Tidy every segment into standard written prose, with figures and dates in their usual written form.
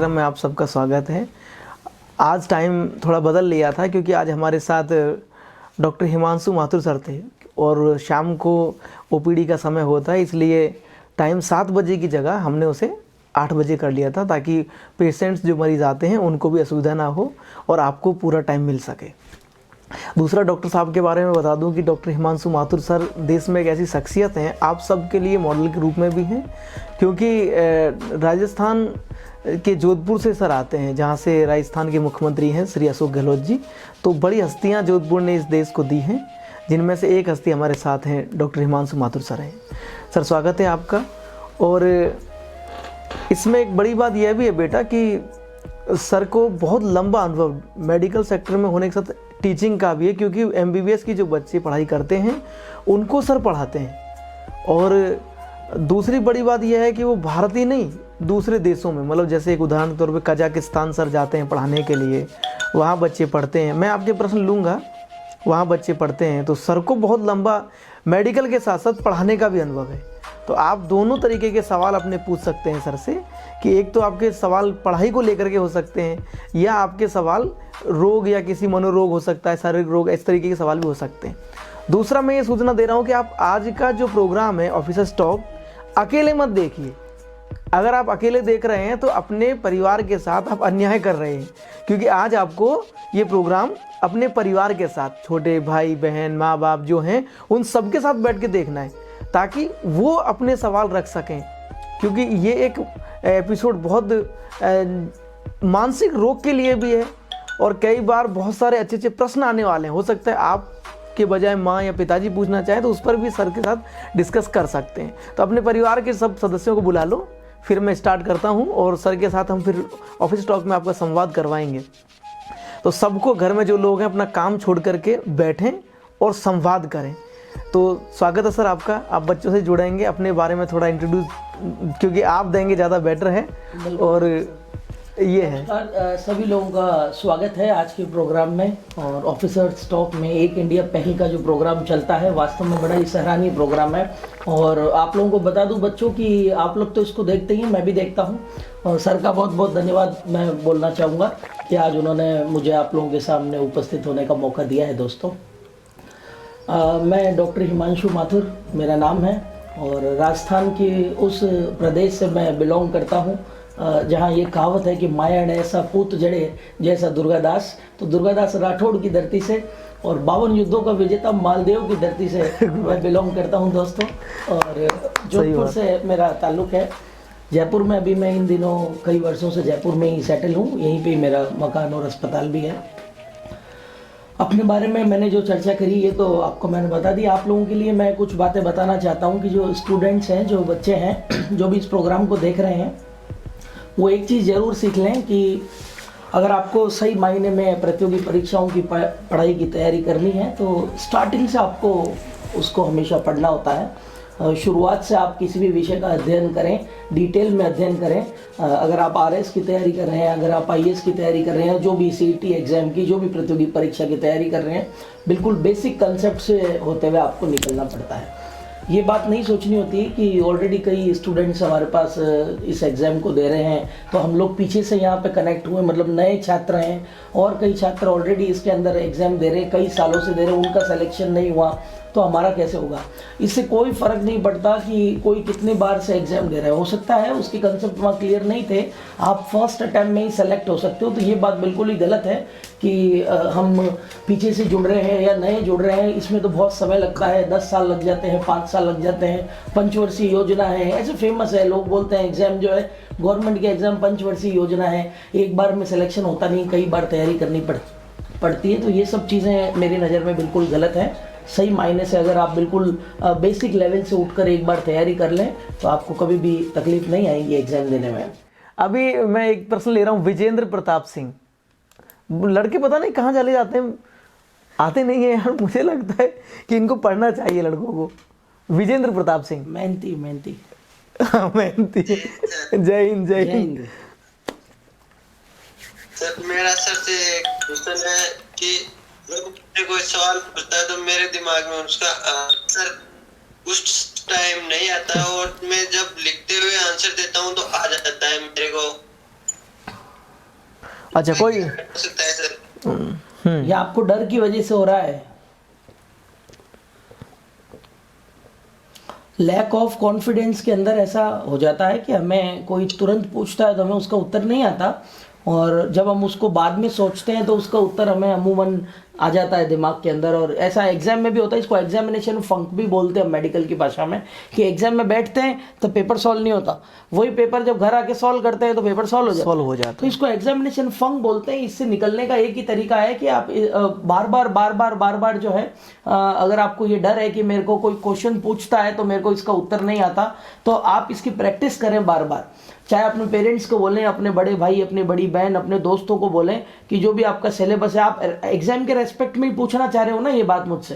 कार्यक्रम में आप सबका स्वागत है। आज टाइम थोड़ा बदल लिया था क्योंकि आज हमारे साथ डॉक्टर हिमांशु माथुर सर थे और शाम को ओपीडी का समय होता है, इसलिए टाइम 7 बजे की जगह हमने उसे 8 बजे कर लिया था ताकि पेशेंट्स जो मरीज़ आते हैं उनको भी असुविधा ना हो और आपको पूरा टाइम मिल सके। दूसरा, डॉक्टर साहब के बारे में बता दूं कि डॉक्टर हिमांशु माथुर सर देश में एक ऐसी शख्सियत हैं, आप सबके लिए मॉडल के रूप में भी हैं, क्योंकि राजस्थान के जोधपुर से सर आते हैं, जहां से राजस्थान के मुख्यमंत्री हैं श्री अशोक गहलोत जी। तो बड़ी हस्तियां जोधपुर ने इस देश को दी हैं, जिनमें से एक हस्ती हमारे साथ हैं, डॉक्टर हिमांशु माथुर सर हैं। सर, स्वागत है आपका। और इसमें एक बड़ी बात यह भी है बेटा कि सर को बहुत लंबा अनुभव मेडिकल सेक्टर में होने के साथ टीचिंग का भी है, क्योंकि एमबीबीएस की जो बच्चे पढ़ाई करते हैं उनको सर पढ़ाते हैं। और दूसरी बड़ी बात यह है कि वो भारत ही नहीं, दूसरे देशों में, मतलब जैसे एक उदाहरण के तौर पे कजाकिस्तान सर जाते हैं पढ़ाने के लिए, वहाँ बच्चे पढ़ते हैं। मैं आपके प्रश्न लूँगा, वहाँ बच्चे पढ़ते हैं। तो सर को बहुत लंबा मेडिकल के साथ साथ पढ़ाने का भी अनुभव है। तो आप दोनों तरीके के सवाल अपने पूछ सकते हैं सर से, कि एक तो आपके सवाल पढ़ाई को लेकर के हो सकते हैं, या आपके सवाल रोग या किसी मनोरोग हो सकता है, शारीरिक रोग, इस तरीके के सवाल भी हो सकते हैं। दूसरा, मैं ये सूचना दे रहा हूँ कि आप आज का जो प्रोग्राम है ऑफिसर्स टॉक, अकेले मत देखिए। अगर आप अकेले देख रहे हैं तो अपने परिवार के साथ आप अन्याय कर रहे हैं, क्योंकि आज आपको ये प्रोग्राम अपने परिवार के साथ, छोटे भाई बहन माँ बाप जो हैं उन सबके साथ बैठ के देखना है, ताकि वो अपने सवाल रख सकें। क्योंकि ये एक एपिसोड बहुत मानसिक रोग के लिए भी है, और कई बार बहुत सारे अच्छे अच्छे प्रश्न आने वाले हैं। हो सकता है आप के बजाय माँ या पिताजी पूछना चाहें तो उस पर भी सर के साथ डिस्कस कर सकते हैं। तो अपने परिवार के सब सदस्यों को बुला लो, फिर मैं स्टार्ट करता हूं और सर के साथ हम फिर ऑफिस टॉक में आपका संवाद करवाएंगे। तो सबको, घर में जो लोग हैं, अपना काम छोड़ करके बैठें और संवाद करें। तो स्वागत है सर आपका। आप बच्चों से जुड़ेंगे, अपने बारे में थोड़ा इंट्रोड्यूस, क्योंकि आप देंगे ज़्यादा बेटर है। और ये है, सभी लोगों का स्वागत है आज के प्रोग्राम में। और ऑफिसर्स टॉक में एक इंडिया पहल का जो प्रोग्राम चलता है, वास्तव में बड़ा ही सराहनीय प्रोग्राम है। और आप लोगों को बता दूं बच्चों कि आप लोग तो इसको देखते ही, मैं भी देखता हूं। और सर का बहुत बहुत धन्यवाद मैं बोलना चाहूँगा कि आज उन्होंने मुझे आप लोगों के सामने उपस्थित होने का मौका दिया है। दोस्तों, मैं डॉक्टर हिमांशु माथुर मेरा नाम है, और राजस्थान के उस प्रदेश से मैं बिलोंग करता हूँ जहाँ ये कहावत है कि माया ने ऐसा पूत जड़े जैसा दुर्गादास। तो दुर्गादास राठौड़ की धरती से और 52 युद्धों का विजेता मालदेव की धरती से मैं बिलोंग करता हूँ दोस्तों। और जोधपुर से मेरा ताल्लुक़ है। जयपुर में अभी मैं इन दिनों कई वर्षों से जयपुर में ही सेटल हूँ, यहीं पे मेरा मकान और अस्पताल भी है। अपने बारे में मैंने जो चर्चा करी ये तो आपको मैंने बता दी। आप लोगों के लिए मैं कुछ बातें बताना चाहता हूँ कि जो स्टूडेंट्स हैं, जो बच्चे हैं, जो भी इस प्रोग्राम को देख रहे हैं, वो एक चीज़ ज़रूर सीख लें कि अगर आपको सही मायने में प्रतियोगी परीक्षाओं की पढ़ाई की तैयारी करनी है तो स्टार्टिंग से आपको उसको हमेशा पढ़ना होता है। शुरुआत से आप किसी भी विषय का अध्ययन करें, डिटेल में अध्ययन करें। अगर आप आरएस की तैयारी कर रहे हैं, अगर आप आईएएस की तैयारी कर रहे हैं, जो भी सीईटी एग्ज़ाम की, जो भी प्रतियोगी परीक्षा की तैयारी कर रहे हैं, बिल्कुल बेसिक कंसेप्ट से होते हुए आपको निकलना पड़ता है। ये बात नहीं सोचनी होती कि ऑलरेडी कई स्टूडेंट्स हमारे पास इस एग्ज़ाम को दे रहे हैं तो हम लोग पीछे से यहाँ पे कनेक्ट हुए, मतलब नए छात्र हैं और कई छात्र ऑलरेडी इसके अंदर एग्ज़ाम दे रहे हैं, कई सालों से दे रहे हैं, उनका सिलेक्शन नहीं हुआ तो हमारा कैसे होगा। इससे कोई फ़र्क नहीं पड़ता कि कोई कितनी बार से एग्ज़ाम दे रहा है। हो सकता है उसके कंसेप्ट वहाँ क्लियर नहीं थे, आप फर्स्ट अटैम्प्ट में ही सेलेक्ट हो सकते हो। तो ये बात बिल्कुल ही गलत है कि हम पीछे से जुड़ रहे हैं या नए जुड़ रहे हैं, इसमें तो बहुत समय लगता है, 10 साल लग जाते हैं, 5 साल लग जाते हैं। पंचवर्षीय योजना है, ऐसे फेमस है, लोग बोलते हैं एग्ज़ाम जो है गवर्नमेंट के एग्ज़ाम पंचवर्षीय योजना है, एक बार में सिलेक्शन होता नहीं, कई बार तैयारी करनी पड़ती है। तो ये सब चीज़ें मेरी नज़र में बिल्कुल गलत है। सही मायने से अगर आप बिल्कुल बेसिक लेवल से उठकर एक बार तैयारी कर लें तो आपको कभी भी तकलीफ नहीं आएगी एग्ज़ाम देने में। अभी मैं एक प्रश्न ले रहा हूँ, विजेंद्र प्रताप सिंह। लड़के पता नहीं कहाँ चले जाते हैं, आते नहीं है यार। मुझे लगता है कि इनको पढ़ना चाहिए लड़कों को। विजेंद्र प्रताप सिंह, मेहनती मेहनती। जय हिंद, जय हिंद। सर, मेरा सर से क्वेश्चन है कि मुझे कोई सवाल पूछता है तो मेरे दिमाग में उसका आंसर उस टाइम नहीं आता, और मैं जब लिखते हुए आंसर देता हूँ तो आ जाता है मेरे को। अच्छा कोई हो सकता है सर। या आपको डर की वजह से हो रहा है? लैक ऑफ कॉन्फिडेंस के अंदर ऐसा हो जाता है कि हमें कोई तुरंत पूछता है तो हमें उसका उत्तर नहीं आता, और जब हम उसको बाद में सोचते हैं तो उसका उत्तर हमें अमूमन आ जाता है दिमाग के अंदर। और ऐसा एग्जाम में भी होता है, इसको एग्जामिनेशन फंक भी बोलते हैं मेडिकल की भाषा में, कि एग्जाम में बैठते हैं तो पेपर सॉल्व नहीं होता, वही पेपर जब घर आके सॉल्व करते हैं तो पेपर सॉल्व हो जाता जाता तो इसको एग्जामिनेशन फंक बोलते हैं। इससे निकलने का एक ही तरीका है कि आप बार बार जो है, अगर आपको ये डर है कि मेरे को कोई क्वेश्चन पूछता है तो मेरे को इसका उत्तर नहीं आता, तो आप इसकी प्रैक्टिस करें बार बार। चाहे अपने पेरेंट्स को बोलें, अपने बड़े भाई, अपनी बड़ी बहन, अपने दोस्तों को बोलें कि जो भी आपका सिलेबस है, आप एग्जाम के रेस्पेक्ट में ही पूछना चाह रहे हो ना ये बात मुझसे,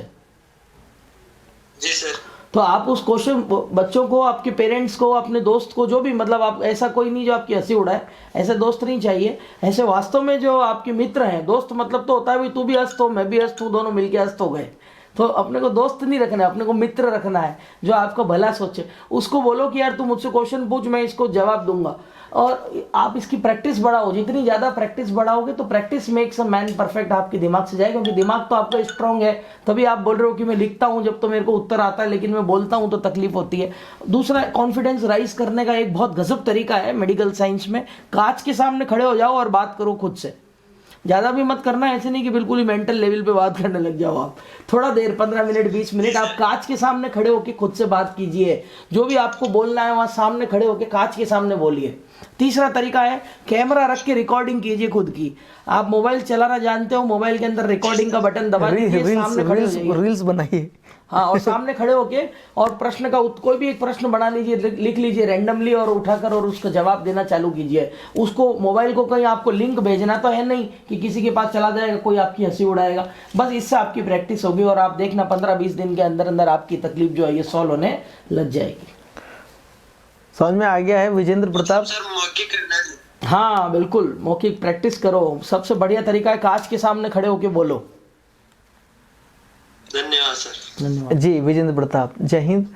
जी सर। तो आप उस क्वेश्चन बच्चों को, आपके पेरेंट्स को, अपने दोस्त को, जो भी, मतलब आप ऐसा कोई नहीं जो आपकी हंसी उड़ाए, ऐसे दोस्त नहीं चाहिए। ऐसे वास्तव में जो आपके मित्र हैं, दोस्त मतलब तो होता है भाई तू भी हंस तो मैं भी हंस, तू दोनों मिलके हंस तो गए। तो अपने को दोस्त नहीं रखना है, अपने को मित्र रखना है जो आपका भला सोचे। उसको बोलो कि यार तू मुझसे क्वेश्चन पूछ, मैं इसको जवाब दूंगा, और आप इसकी प्रैक्टिस बढ़ाओ। जितनी ज़्यादा प्रैक्टिस बढ़ाओगे तो practice makes a man perfect आपके दिमाग से जाएगा, क्योंकि दिमाग तो आपका स्ट्रांग है। तभी आप बोल रहे हो कि मैं लिखता हूँ जब तो मेरे को उत्तर आता है, लेकिन मैं बोलता हूँ तो तकलीफ होती है। दूसरा, कॉन्फिडेंस राइज करने का एक बहुत गजब तरीका है मेडिकल साइंस में, कांच के सामने खड़े हो जाओ और बात करो खुद से। ज़्यादा भी मत करना, ऐसे नहीं कि बिल्कुल ही मेंटल लेवल पे बात करने लग जाओ आप। थोड़ा देर, 15 मिनट 20 मिनट आप कांच के सामने खड़े होकर खुद से बात कीजिए। जो भी आपको बोलना है वहाँ सामने खड़े होकर कांच के सामने बोलिए। तीसरा तरीका है, कैमरा रख के रिकॉर्डिंग कीजिए खुद की। आप मोबाइल चलाना जानते हो, मोबाइल के अंदर रिकॉर्डिंग का बटन दबा दीजिए, सामने खड़े हो जाइए। रील्स बनाइए। हाँ, और सामने खड़े होके और प्रश्न का कोई भी एक प्रश्न बना लीजिए, लिख लीजिए रैंडमली, और उठाकर और उसका जवाब देना चालू कीजिए। उसको, मोबाइल को कहीं आपको लिंक भेजना तो है नहीं कि किसी के पास चला जाएगा, कोई आपकी हंसी उड़ाएगा। बस इससे आपकी प्रैक्टिस होगी और आप देखना 15-20 दिन के अंदर अंदर आपकी तकलीफ जो है ये सॉल्व होने लग जाएगी। समझ में आ गया है विजेंद्र प्रताप? सर मौखिक करना है। हाँ बिल्कुल, मौखिक प्रैक्टिस करो। सबसे बढ़िया तरीका है कांच के सामने खड़े होके बोलो। धन्यवाद सर। धन्यवाद। जी विजेंद्र प्रताप, जय हिंद।